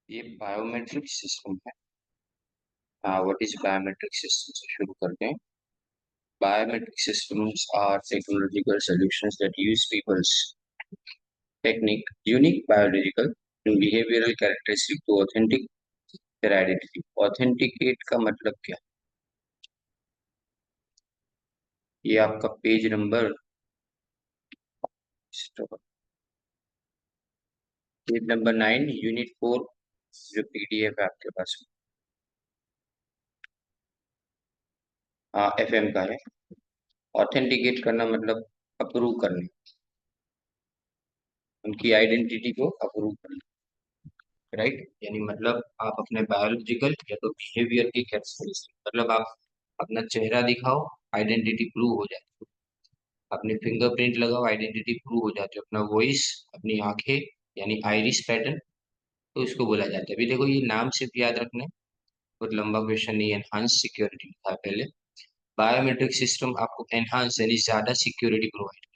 ये biometric system है। What is biometric system से शुरू करते हैं। Biometric systems are technological solutions that use people's technique, unique biological and behavioral characteristic to authentic their identity. Authenticate का मतलब क्या? ये आपका page number page number 9 unit 4 जो पीडीएफ है आपके पास। हाँ, एफएम का है। ऑथेंटिकेट करना मतलब अप्रूव करना, उनकी आइडेंटिटी को अप्रूव करना। राइट, यानी मतलब आप अपने बायोलॉजिकल या तो बिहेवियर की कैरेक्टरिस्टिक, मतलब आप अपना चेहरा दिखाओ, आइडेंटिटी प्रूव हो जाती है। अपने फिंगरप्रिंट लगाओ, आइडेंटिटी प्रूव हो जाती है। अपना वॉइस, अपनी आंखें, यानी आइरिस पैटर्न, तो इसको बोला जाता है। अभी देखो, ये नाम सिर्फ याद रखना है, बहुत लंबा क्वेश्चन नहीं है। एनहांस सिक्योरिटी लिखा है पहले। बायोमेट्रिक सिस्टम आपको एनहांस यानी ज्यादा सिक्योरिटी प्रोवाइड,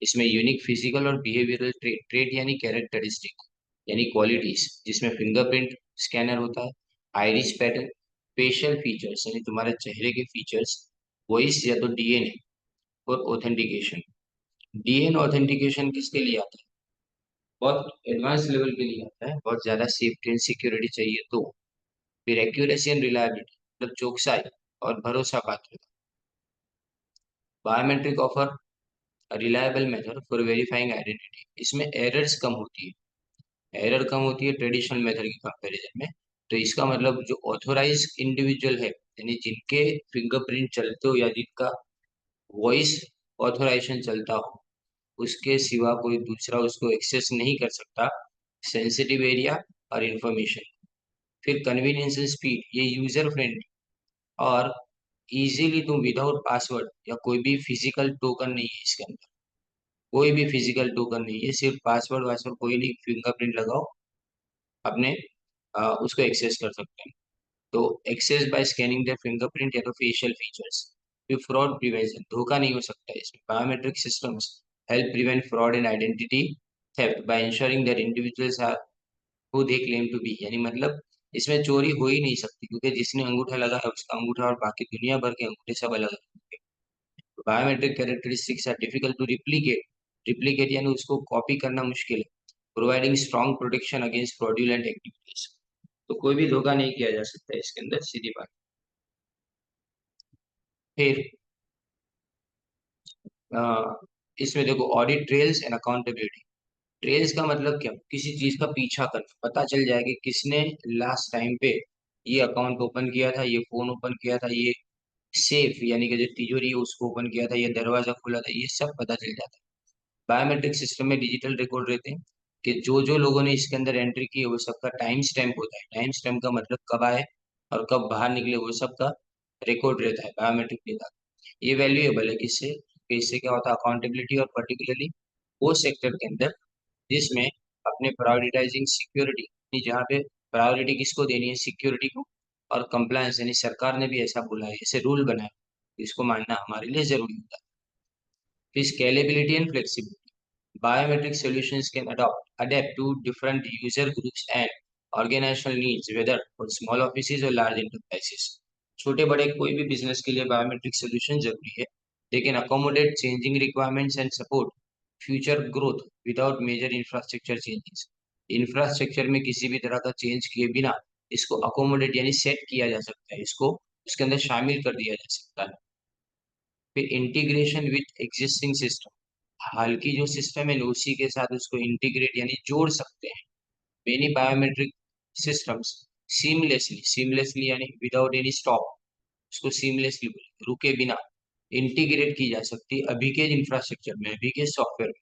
इसमें यूनिक फिजिकल और बिहेवियरल ट्रेट यानी कैरेक्टरिस्टिक यानी क्वालिटीज, जिसमें फिंगरप्रिंट स्कैनर होता है, आइरिस पैटर्न, फेशियल फीचर्स यानी तुम्हारे चेहरे के फीचर्स, वॉइस या तो डीएनए, और ऑथेंटिकेशन। डीएनए ऑथेंटिकेशन किसके लिए आता है? बहुत एडवांस लेवल के लिए आता है, बहुत ज्यादा सेफ्टी एंड सिक्योरिटी चाहिए तो। फिर एक्यूरेसी एंड रिलायबिलिटी, मतलब चौकसाई और भरोसा पात्रता। Biometric offer reliable method for verifying identity, इसमें एरर्स कम होती है। एरर कम होती है ट्रेडिशनल मेथड के कंपैरिजन में। तो इसका मतलब जो ऑथोराइज इंडिविजुअल है, यानी जिनके फिंगरप्रिंट चलते हो या जिनका वॉइस ऑथोराइजेशन चलता हो, उसके सिवा कोई दूसरा उसको एक्सेस नहीं कर सकता सेंसिटिव एरिया और इंफॉर्मेशन। फिर कन्वीनियंस एंड स्पीड, ये यूजर फ्रेंडली और इजीली, तुम विदाउट पासवर्ड या कोई भी फिजिकल टोकन नहीं है इसके अंदर, कोई भी फिजिकल टोकन नहीं है, सिर्फ पासवर्ड वासवर्ड कोई नहीं, फिंगरप्रिंट लगाओ अपने, उसको एक्सेस कर सकते हैं। तो access by scanning the fingerprint या तो फेशियल फीचर्स। फिर फ्रॉड प्रिवेंशन, धोखा नहीं हो सकता है इसमें। Biometric systems help prevent fraud and identity theft by ensuring that individuals are who they claim to be, यानी मतलब इसमें चोरी हो ही नहीं सकती, क्योंकि जिसने अंगूठा लगा है उसका अंगूठा और बाकी दुनिया भर के अंगूठे सब अलग अलग। Biometric characteristics are difficult to replicate, replicate यानी उसको कॉपी करना मुश्किल है। Providing strong protection against fraudulent activities, तो कोई भी धोखा नहीं किया जा सकता है इसके अंदर, सीधी बात। फिर अ, इसमें देखो audit trails and accountability. Trails का मतलब क्या? किसी चीज का पीछा करना, पता चल जाए कि किसने लास्ट टाइम पे ये अकाउंट ओपन किया था, ये फोन ओपन किया था, ये सेफ यानी कि जो तिजोरी है उसको ओपन किया था, ये दरवाजा खुला था, ये सब पता चल जाता है। बायोमेट्रिक सिस्टम में डिजिटल रिकॉर्ड रहते हैं कि जो जो लोगों ने इसके अंदर एंट्री की है वो सबका टाइम स्टैम्प होता है। टाइम स्टैम्प का मतलब कब आए और कब बाहर निकले, वो सबका रिकॉर्ड रहता है बायोमेट्रिक डेटा। ये वैल्यूएबल है किससे? कि इससे क्या होता है, अकाउंटेबिलिटी, और पर्टिकुलरली वो सेक्टर के अंदर जिसमें अपने प्रायोरिटाइजिंग सिक्योरिटी, जहाँ पे प्रायोरिटी किसको देनी है, सिक्योरिटी को, और कंप्लायंस यानी सरकार ने भी ऐसा बोला है, ऐसे रूल बनाए, इसको मानना हमारे लिए जरूरी होता है। फिर scalability and flexibility, biometric solutions can adapt to different user groups and organizational needs, whether for small offices or large enterprises. छोटे बड़े कोई भी बिजनेस के लिए बायोमेट्रिक सोल्यूशन जरूरी है, लेकिन accommodate changing requirements and support future growth without major infrastructure changes. Infrastructure में किसी भी तरह का चेंज किए बिना इसको अकोमोडेट यानी सेट किया जा सकता है, इसको उसके अंदर शामिल कर दिया जा सकता है। फिर इंटीग्रेशन विथ एग्जिस्टिंग सिस्टम, हाल की जो सिस्टम है उसी के साथ उसको इंटीग्रेट यानी जोड़ सकते हैं। Many biometric systems seamlessly, seamlessly यानी विदाउट एनी स्टॉप, उसको सीमलेसली रुके बिना इंटीग्रेट की जा सकती है अभी के इंफ्रास्ट्रक्चर में, अभी के सॉफ्टवेयर में।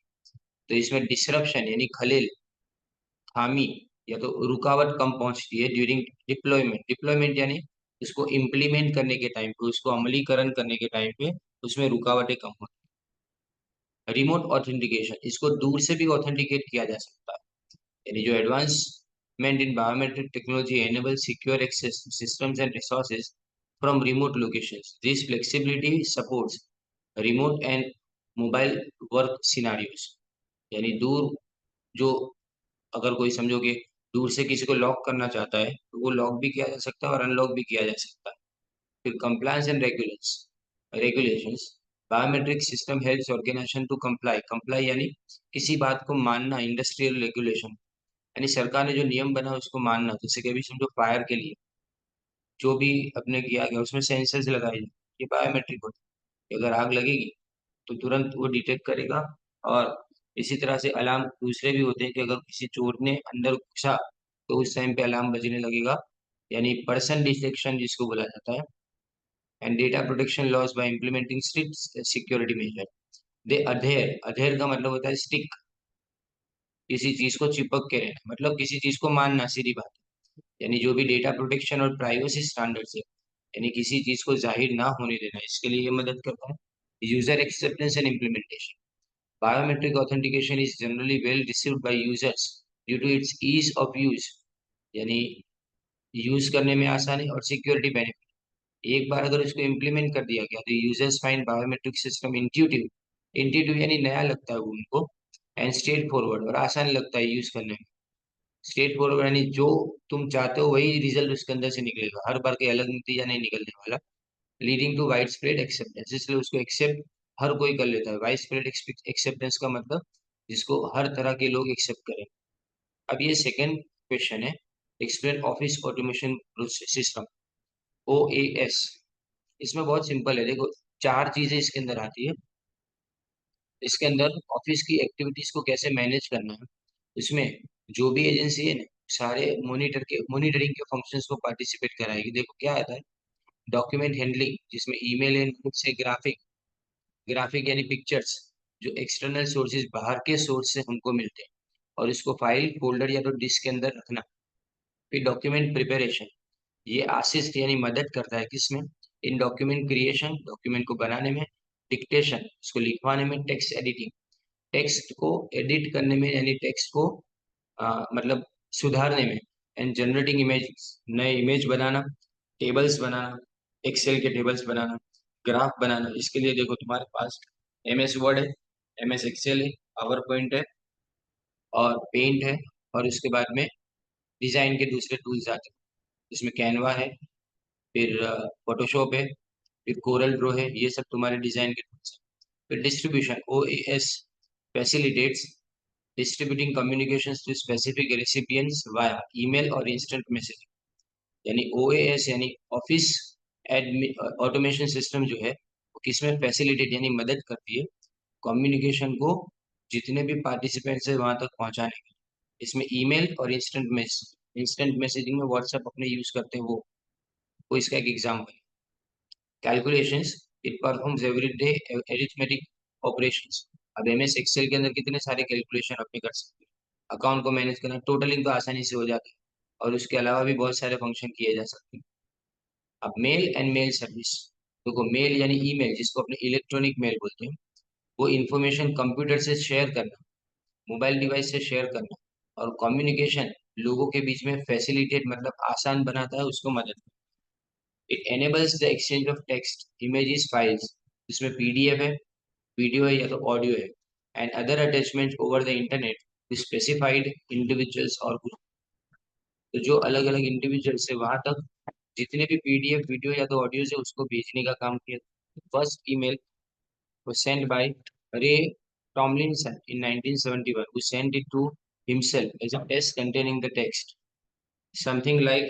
तो इसमें डिसरप्शन यानी खलेल, खामी या तो रुकावट कम पहुंचती है ड्यूरिंग डिप्लॉयमेंट। डिप्लॉयमेंट यानी उसको इम्प्लीमेंट करने के टाइम पे, उसको अमलीकरण करने के टाइम पे उसमें रुकावटें कम होती है। रिमोट ऑथेंटिकेशन, इसको दूर से भी ऑथेंटिकेट किया जा सकता है, यानी जो advancement in biometric technology enable secure access to systems and resources from remote locations. This flexibility supports remote and mobile work scenarios, यानी दूर जो, अगर कोई समझो कि दूर से किसी को लॉक करना चाहता है तो वो लॉक भी किया जा सकता है और अनलॉक भी किया जा सकता है। फिर compliance and regulations. Biometric system helps organisation to comply. Comply यानी किसी बात को मानना, इंडस्ट्रियल रेगुलेशन यानी सरकार ने जो नियम बना उसको मानना। जैसे कि अभी समझो फायर के लिए जो भी अपने किया गया उसमें सेंसर्स लगाए जाए, ये बायोमेट्रिक होता है। अगर आग लगेगी तो तुरंत वो डिटेक्ट करेगा। और इसी तरह से अलार्म दूसरे भी होते हैं कि अगर किसी चोर ने अंदर घुसा तो उस टाइम पे अलार्म बजने लगेगा, यानी पर्सन डिटेक्शन जिसको बोला जाता है। And data protection laws by implementing strict security measure. The other, other का मतलब होता है स्टिक, किसी चीज को चिपक के रहना, मतलब किसी चीज को मानना, सीधी बात। यानी जो भी डेटा प्रोटेक्शन और प्राइवेसी स्टैंडर्ड्स है, यानी किसी चीज को जाहिर ना होने देना, इसके लिए ये मदद करता है। User acceptance and implementation. Biometric authentication is generally well received by users due to its ease of use, यानी यूज करने में आसानी और सिक्योरिटी बेनिफिट। एक बार अगर इसको इम्प्लीमेंट कर दिया गया तो users find biometric system intuitive. Intuitive यानी नया लगता है वो उनको, एंड स्ट्रेट फॉरवर्ड और आसान लगता है यूज करने में। स्ट्रेट फॉरवर्ड यानी जो तुम चाहते हो वही रिजल्ट उसके अंदर से निकलेगा, हर बार के अलग नतीजा नहीं निकलने वाला। Leading to wide spread acceptance, इसलिए उसको एक्सेप्ट हर कोई कर लेता है। वाइड स्प्रेड एक्सेप्टेंस का मतलब जिसको हर तरह के लोग एक्सेप्ट करें। अब ये सेकंड क्वेश्चन है, explain office automation system, OAS। इसमें बहुत सिंपल है, देखो चार चीजें इसके अंदर आती है। इसके अंदर ऑफिस की एक्टिविटीज को कैसे मैनेज करना है, इसमें जो भी एजेंसी है ना सारे मॉनिटरिंग के फंक्शंस को पार्टिसिपेट कराएगी। देखो क्या आता है, डॉक्यूमेंट हैंडलिंग जिसमें ईमेल इनपुट से ग्राफिक, ग्राफिक यानी पिक्चर्स जो एक्सटर्नल सोर्सेज बाहर के सोर्स से हमको मिलते हैं, और इसको फाइल फोल्डर या तो डिस्क के अंदर रखना। फिर डॉक्यूमेंट प्रिपरेशन, ये असिस्ट यानी मदद करता है किसमें, इन डॉक्यूमेंट क्रिएशन, डॉक्यूमेंट को बनाने में। डिक्टेशन, इसको लिखवाने में। टेक्स्ट एडिटिंग, टेक्स्ट को एडिट करने में यानी टेक्स्ट को मतलब सुधारने में। एंड जनरेटिंग इमेज, नए इमेज बनाना, टेबल्स बनाना, एक्सेल के टेबल्स बनाना, ग्राफ बनाना। इसके लिए देखो तुम्हारे पास MS वर्ड है, MS एक्सेल है, पावर पॉइंट है और पेंट है। और उसके बाद में डिजाइन के दूसरे टूल्स आते हैं, जिसमें कैनवा है, फिर फोटोशॉप है, फिर कोरल ड्रो है। ये सब तुम्हारे डिजाइन के टूल्स हैं। फिर distribution, OAS facilitates distributing communications to specific recipients via email और इंस्टेंट मैसेजिंग। यानी OAS यानी ऑफिस ऑटोमेशन सिस्टम जो है वो किसमें फैसिलिटेट यानी मदद करती है कम्युनिकेशन को जितने भी पार्टिसिपेंट्स है वहां तक पहुंचाने की। इसमें ईमेल और इंस्टेंट मैसेजिंग में व्हाट्सएप अपने यूज करते हैं वो इसका एक एग्जाम्पल है। Calculations, it performs everyday arithmetic operations. अब MS एक्सेल के अंदर कितने सारे कैलकुलेशन अपने कर सकते हैं। अकाउंट को मैनेज करना, टोटलिंग तो आसानी से हो जाता है, और उसके अलावा भी बहुत सारे फंक्शन किए जा सकते हैं। अब मेल एंड मेल सर्विस, देखो मेल यानी ईमेल जिसको अपने इलेक्ट्रॉनिक मेल बोलते हैं, वो इन्फॉर्मेशन कंप्यूटर से शेयर करना, मोबाइल डिवाइस से शेयर करना, और कम्युनिकेशन लोगों के बीच में फैसिलिटेट मतलब आसान बनाता है, उसको मदद। It enables the exchange of text, images, files, जिसमें PDF है, वीडियो है या तो ऑडियो है, and other attachment over the internet to specified individuals और ग्रुप। तो जो अलग अलग इंडिविजुअल्स है वहां तक जितने भी PDF वीडियो या तो ऑडियो है उसको भेजने का काम किया। First email was sent by Ray Tomlinson in 1971, who sent it to himself as a test containing the text something like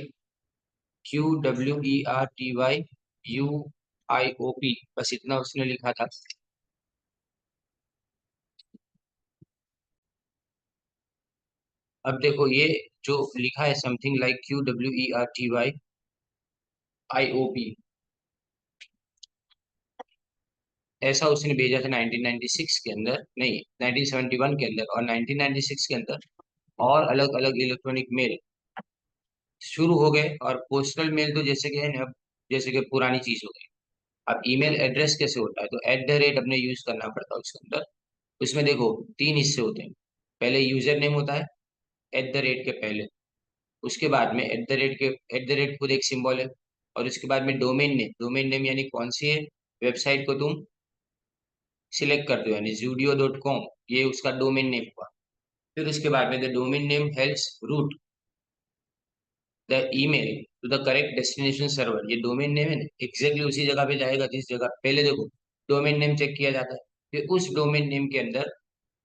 QWERTYUIOP, बस इतना उसने लिखा था। अब देखो ये जो लिखा है समथिंग लाइक QWERTYIOP, ऐसा उसने भेजा था 1996 के अंदर, नहीं 1971 के अंदर, और 1996 के अंदर और अलग अलग इलेक्ट्रॉनिक मेल शुरू हो गए। और पोस्टल मेल तो जैसे कि है ना, अब जैसे कि पुरानी चीज हो गई। अब ईमेल एड्रेस कैसे होता है, तो @ अपने यूज करना पड़ता है उसके अंदर। उसमें देखो तीन हिस्से होते हैं, पहले यूजर नेम होता है @ के पहले, उसके बाद में के खुद एक सिंबल है, और उसके बाद में डोमेन नेम यानी कौन सी है वेबसाइट को तुम सिलेक्ट करते हो, यानी judio.com, ये उसका डोमेन नेम हुआ। फिर उसके बाद में the domain name helps route, the email to the correct destination server, ये डोमेन नेम है ना, एग्जैक्टली उसी जगह पे जाएगा जिस जगह पहले देखो डोमेन नेम चेक किया जाता है, फिर उस डोमेन नेम के अंदर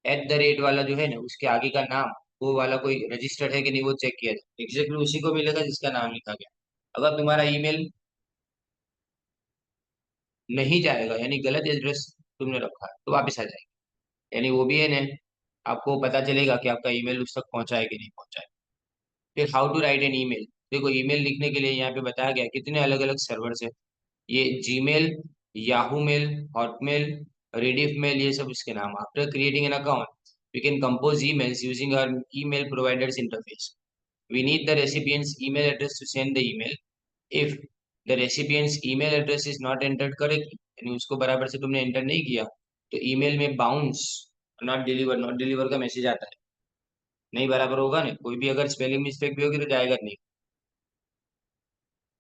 एट द रेट वाला जो है ना उसके आगे का नाम वो वाला कोई रजिस्टर्ड है कि नहीं वो चेक किया जाए, एग्जैक्टली उसी को मिलेगा जिसका नाम लिखा गया। अगर तुम्हारा ईमेल नहीं जाएगा यानी गलत एड्रेस तुमने रखा है तो वापस आ जाएगा, यानी वो भी है ना, आपको पता चलेगा कि आपका ईमेल उस तक पहुंचा है कि नहीं पहुंचा है। फिर how to write an email, देखो ईमेल लिखने के लिए यहाँ पे बताया गया है कितने अलग अलग सर्वर्स है, ये Gmail, Yahoo mail, Hotmail, Rediff mail, ये सब इसके नाम। After creating an account we can compose emails using our email providers interface. We need the recipient's email address to send the email. If the recipient's email address is not entered correctly, यानी उसको बराबर से तुमने enter नहीं किया, तो email में bounce, not deliver का मैसेज आता है, नहीं बराबर होगा ना, कोई भी अगर स्पेलिंग मिस्टेक भी होगी तो जाएगा नहीं।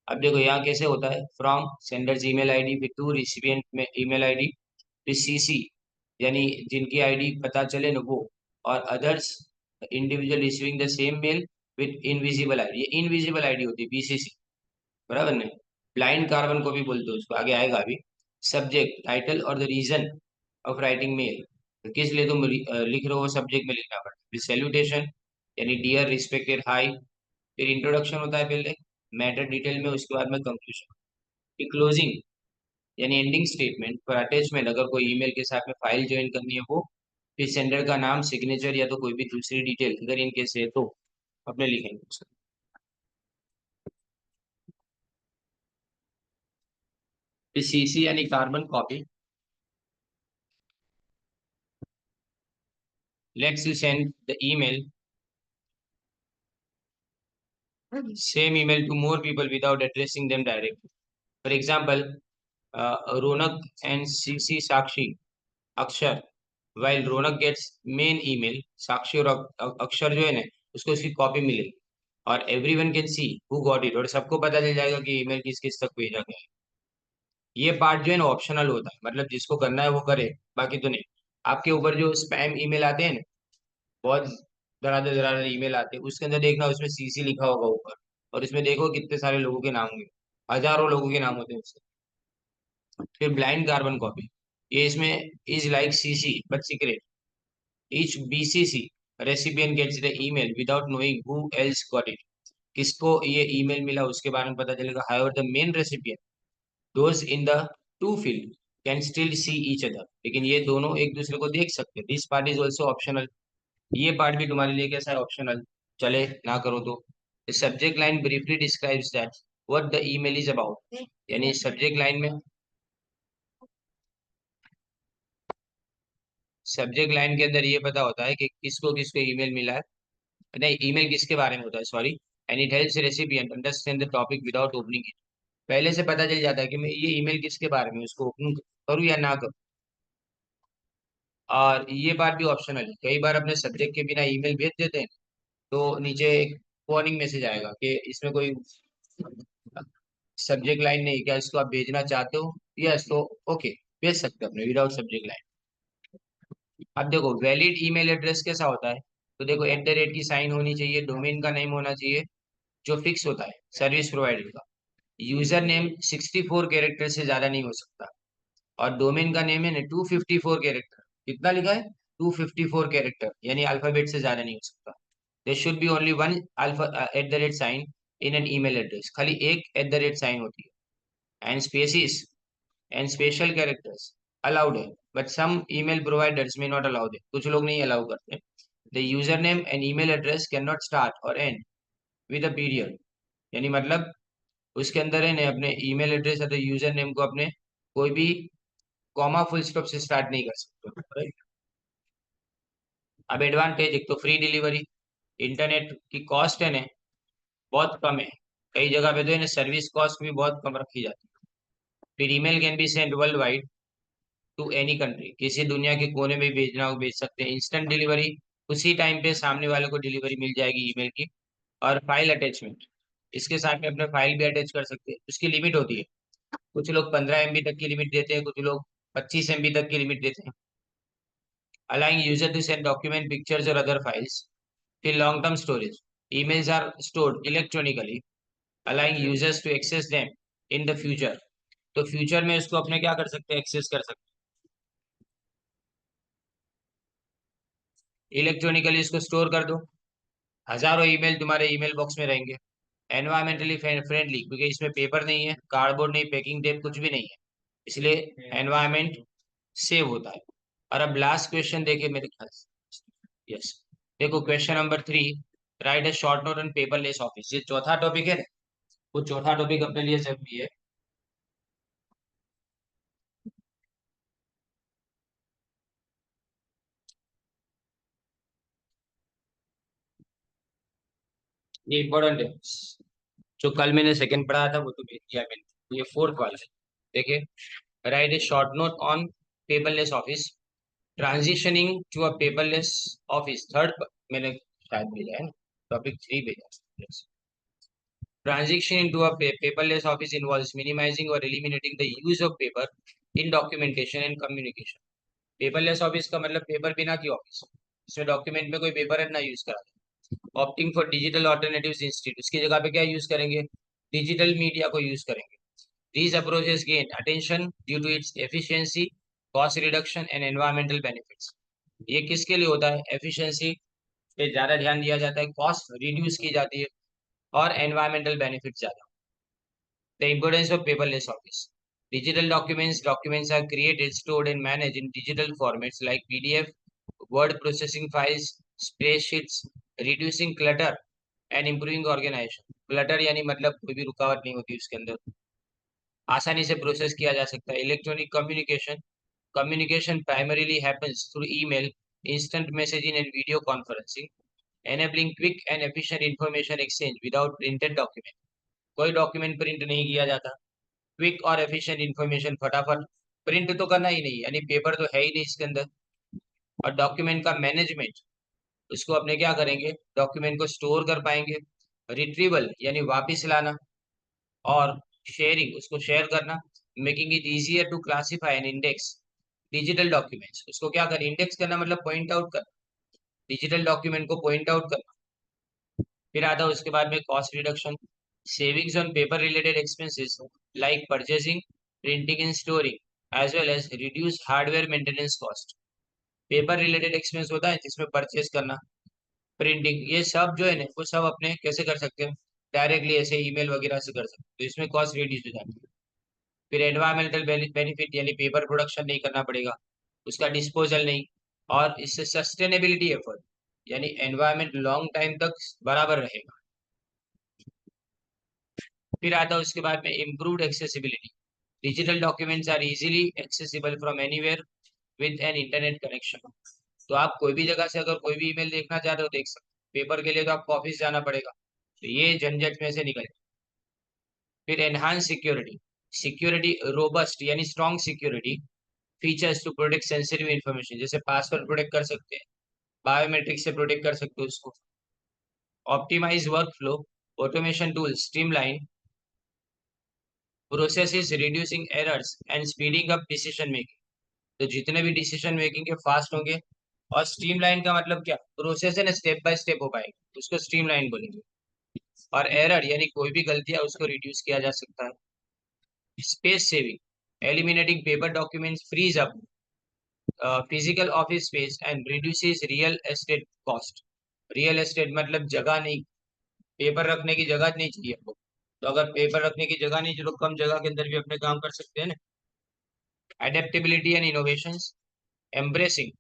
अब देखो यहाँ कैसे होता है, फ्रॉम सेंडर्स ईमेल आईडी फिर टू रिसिपिएंट में ईमेल आईडी फिर सीसी, यानी जिनकी आईडी पता चले ना वो, और others individual receiving the same mail with invisible ID, ये इनविजिबल आईडी होती है बीसीसी, बराबर नहीं। ब्लाइंड कार्बन को भी बोलते हो उसको, आगे आएगा अभी। सब्जेक्ट टाइटल और the reason of writing mail, तो किस लिए तुम लिख रहे हो सब्जेक्ट में लिखना पड़ता है। सैल्यूटेशन यानी डियर, रिस्पेक्टेड, हाई, फिर इंट्रोडक्शन होता है पहले, मैटर डिटेल में, उसके बाद में कंक्लूजन, फिर क्लोजिंग यानी एंडिंग स्टेटमेंट फॉर अटैचमेंट, अगर कोई ईमेल के साथ में फाइल ज्वाइन करनी है वो, फिर सेंडर का नाम, सिग्नेचर या तो कोई भी दूसरी डिटेल अगर इनके से है तो अपने लिखेंगे उसको। फिर सीसी यानी carbon copy, let's you send the email, same email to more people without addressing them directly. For example, Ronak and CC Sakshi Akshar. While Ronak gets main email, Sakshi और अक्षर जो है ना उसको उसकी कॉपी मिलेगी, और everyone can see who got it, और सबको पता चल जाएगा कि ईमेल किस किस तक भेजा गया है। ये पार्ट जो है ना ऑप्शनल होता है, मतलब जिसको करना है वो करे, बाकी तो नहीं। आपके ऊपर जो स्पैम ईमेल आते हैं ना, बहुत धड़ाधड़ धड़ाधड़ ईमेल आते हैं, उसके अंदर देखना उसमें सीसी लिखा होगा ऊपर, और इसमें देखो कितने सारे लोगों के नाम होंगे, हजारों लोगों के नाम होते हैं उसके। फिर ब्लाइंड कार्बन कॉपी, ये इसमें is like CC but secret, each BCC recipient gets the email without knowing who else got it, किसको ये ईमेल मिला उसके बारे में पता चलेगा। However the main recipient those in the to field can still see each other, लेकिन ये दोनों एक दूसरे को देख सकते हैं। This part is also optional, ये पार्ट भी तुम्हारे लिए कैसा है, ऑप्शनल, चले ना करो तो। Subject line briefly describes that what the email is about, यानी सब्जेक्ट लाइन में, सब्जेक्ट लाइन के अंदर ये पता होता है कि किसको किसको ईमेल मिला है, नहीं ईमेल किसके बारे में होता है sorry, and it helps recipient understand the topic without opening it, पहले से पता चल जाता है कि मैं ये ईमेल किसके बारे में, उसको ओपन करूँ या ना करूँ। और ये बात भी ऑप्शनल है, कई बार अपने सब्जेक्ट के बिना ईमेल भेज देते हैं तो नीचे एक वार्निंग मैसेज आएगा कि इसमें कोई सब्जेक्ट लाइन नहीं, क्या इसको आप भेजना चाहते हो, यस तो ओके भेज सकते हो अपने विदाउट सब्जेक्ट लाइन। अब देखो वैलिड ईमेल एड्रेस कैसा होता है, तो देखो एट द रेट की साइन होनी चाहिए, डोमेन का नेम होना चाहिए जो फिक्स होता है सर्विस प्रोवाइडर का, यूजर नेम 64 कैरेक्टर से ज्यादा नहीं हो सकता, और डोमेन का नेम है ना 254 कैरेक्टर, कितना लिखा है 254 कैरेक्टर, यानी अल्फाबेट से ज्यादा नहीं हो सकता। There should be only one alpha at the rate sign in an email address, खाली एक एट द रेट साइन होती है, and spaces and special characters allowed है, बट सम ईमेल प्रोवाइडर्स में नॉट अलाउड है, कुछ लोग नहीं अलाउ करते। The user name and email address can not start or end with a period, यानी मतलब उसके अंदर है ना अपने ईमेल एड्रेस या तो यूजर नेम को अपने कोई भी कॉमा फुल स्टॉप से स्टार्ट नहीं कर सकते, right? अब एडवांटेज, एक तो फ्री डिलीवरी, इंटरनेट की कॉस्ट है ना बहुत कम है, कई जगह पे तो है ना सर्विस कॉस्ट भी बहुत कम रखी जाती है। फिर email can be send world wide to any country, किसी दुनिया के कोने में भी भेजना हो भेज सकते हैं, इंस्टेंट डिलीवरी, उसी टाइम पे सामने वाले को डिलीवरी मिल जाएगी ईमेल की। और फाइल अटैचमेंट, इसके साथ में अपने फाइल भी अटैच कर सकते हैं, उसकी लिमिट होती है, कुछ लोग 15 MB तक की लिमिट देते हैं, कुछ लोग 25 MB तक की लिमिट देते हैं। Allowing user to send document, pictures और अदर फाइल्स। फिर long term storage, emails are stored electronically allowing users to access them in the future. तो फ्यूचर में इसको अपने क्या कर सकते हैं, एक्सेस कर सकते हैं। इलेक्ट्रॉनिकली इसको स्टोर कर दो, हजारों ईमेल तुम्हारे ईमेल बॉक्स में रहेंगे। एनवायरमेंटली फ्रेंडली, क्योंकि इसमें पेपर नहीं है, कार्डबोर्ड नहीं, पैकिंग टेप कुछ भी नहीं है, इसलिए एनवायरमेंट सेव होता है। और अब लास्ट क्वेश्चन देखिए मेरे ख्याल से। यस, देखो question number 3, right a short note on paperless office. ये चौथा टॉपिक है, वो चौथा टॉपिक अपने लिए जरूरी है। ये इंपॉर्टेंट है, जो कल मैंने सेकंड पढ़ा था वो तो भेज दिया मैंने, ये फोर्थ वाला है। देखिए, write a short note on paperless office, transitioning to a paperless office. Third मैंने शायद भेजा है ना, टॉपिक 3 भेजा। Transition into a paperless office involves minimizing or eliminating the use of paper in documentation and communication. Paperless office का मतलब paper बिना की ऑफिस, इसमें डॉक्यूमेंट में कोई पेपर ना यूज करा। Opting for digital alternatives institute, उसकी जगह पे क्या यूज करेंगे, डिजिटल मीडिया को यूज करेंगे। These approaches gain attention due to its efficiency, cost reduction and environmental benefits. ये किसके लिए होता है, एफिशिएंसी पे ज्यादा ध्यान दिया जाता है, कॉस्ट रिड्यूस की जाती है, और एनवायरमेंटल बेनिफिट ज्यादा। The importance of paperless office. Digital documents are created, stored, and managed in digital formats like PDF, word processing files, spreadsheets, reducing clutter and improving organization. Clutter यानी मतलब कोई भी रुकावट नहीं होती उसके अंदर, आसानी से प्रोसेस किया जा सकता है। Electronic communication, communication primarily happens through email, instant messaging, and video conferencing, enabling quick and efficient information exchange without printed document. कोई डॉक्यूमेंट प्रिंट नहीं किया जाता, क्विक और एफिशिएंट इंफॉर्मेशन फटाफट, प्रिंट तो करना ही नहीं, यानी पेपर तो है ही नहीं इसके अंदर। और डॉक्यूमेंट का मैनेजमेंट, उसको अपने क्या करेंगे, डॉक्यूमेंट को स्टोर कर पाएंगे। रिट्रीवल यानी वापस लाना, और शेयरिंग, उसको शेयर करना, making it easier to classify and index digital documents. उसको क्या करें, इंडेक्स करना मतलब पॉइंट आउट करना, डिजिटल डॉक्यूमेंट को पॉइंट आउट करना। फिर आता है उसके बाद में cost reduction, savings on paper related expenses like purchasing, printing and storing, as well as reduce hardware maintenance cost. Paper related expense होता है जिसमें परचेस करना, प्रिंटिंग, ये सब जो है ना वो सब अपने कैसे कर सकते हैं, डायरेक्टली ऐसे ईमेल वगैरह से कर सकते हैं, तो इसमें कॉस्ट रिड्यूस हो जाती है। फिर एनवायरमेंटल बेनिफिट, यानी पेपर प्रोडक्शन नहीं करना पड़ेगा, उसका डिस्पोजल नहीं, और इससे सस्टेनेबिलिटी एफर्ट, यानी एनवायरमेंट लॉन्ग टाइम तक बराबर रहेगा। फिर आता है उसके बाद में improved accessibility, digital documents are easily accessible from anywhere with an internet connection. तो आप कोई भी जगह से अगर कोई भी ईमेल देखना चाह रहे हो देख सकते, पेपर के लिए तो आपको ऑफिस जाना पड़ेगा, तो ये झंझट में से निकल। फिर एनहांस सिक्योरिटी, सिक्योरिटी रोबस्ट यानी strong security features to protect sensitive information, जैसे पासवर्ड प्रोटेक्ट कर सकते हैं, बायोमेट्रिक से प्रोटेक्ट कर सकते हो उसको। Optimise work flow, automation tool streamline processes, reducing errors and speeding up decision making. तो जितने भी डिसीजन मेकिंग के फास्ट होंगे, और स्ट्रीमलाइन का मतलब क्या, प्रोसेस है ना स्टेप बाय स्टेप हो पाएगी, उसको स्ट्रीमलाइन बोलेंगे। और एरर यानी कोई भी गलती है उसको रिड्यूस किया जा सकता है। Space saving, eliminating paper documents frees up physical office space and reduces real estate cost. Real estate मतलब जगह नहीं, पेपर रखने की जगह नहीं चाहिए आपको, तो अगर पेपर रखने की जगह नहीं चाहिए तो कम जगह के अंदर भी अपने काम कर सकते हैं ना। Adaptability and innovations, embracing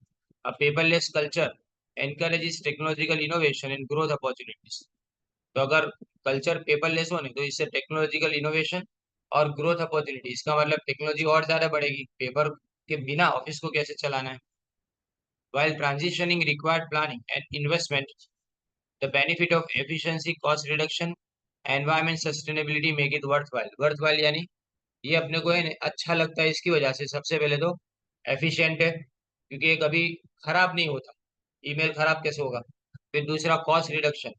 a paperless culture encourages technological innovation and growth opportunities। तो अगर कल्चर पेपरलेस हो ना तो इससे टेक्नोलॉजिकल इनोवेशन और ग्रोथ अपॉर्चुनिटी, इसका मतलब टेक्नोलॉजी और ज्यादा बढ़ेगी, पेपर के बिना ऑफिस को कैसे चलाना है। while transitioning required planning and investment, the benefit of efficiency, cost reduction, environment sustainability make it worthwhile। worthwhile यानी ये अपने को है ना अच्छा लगता है, इसकी वजह से सबसे पहले तो एफिशिएंट है, क्योंकि ये कभी खराब नहीं होता, ईमेल खराब कैसे होगा। फिर दूसरा कॉस्ट रिडक्शन,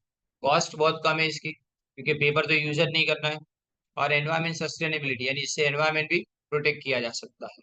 कॉस्ट बहुत कम है इसकी, क्योंकि पेपर तो यूज नहीं करना है। और एनवायरमेंट सस्टेनेबिलिटी, यानी इससे एनवायरमेंट भी प्रोटेक्ट किया जा सकता है।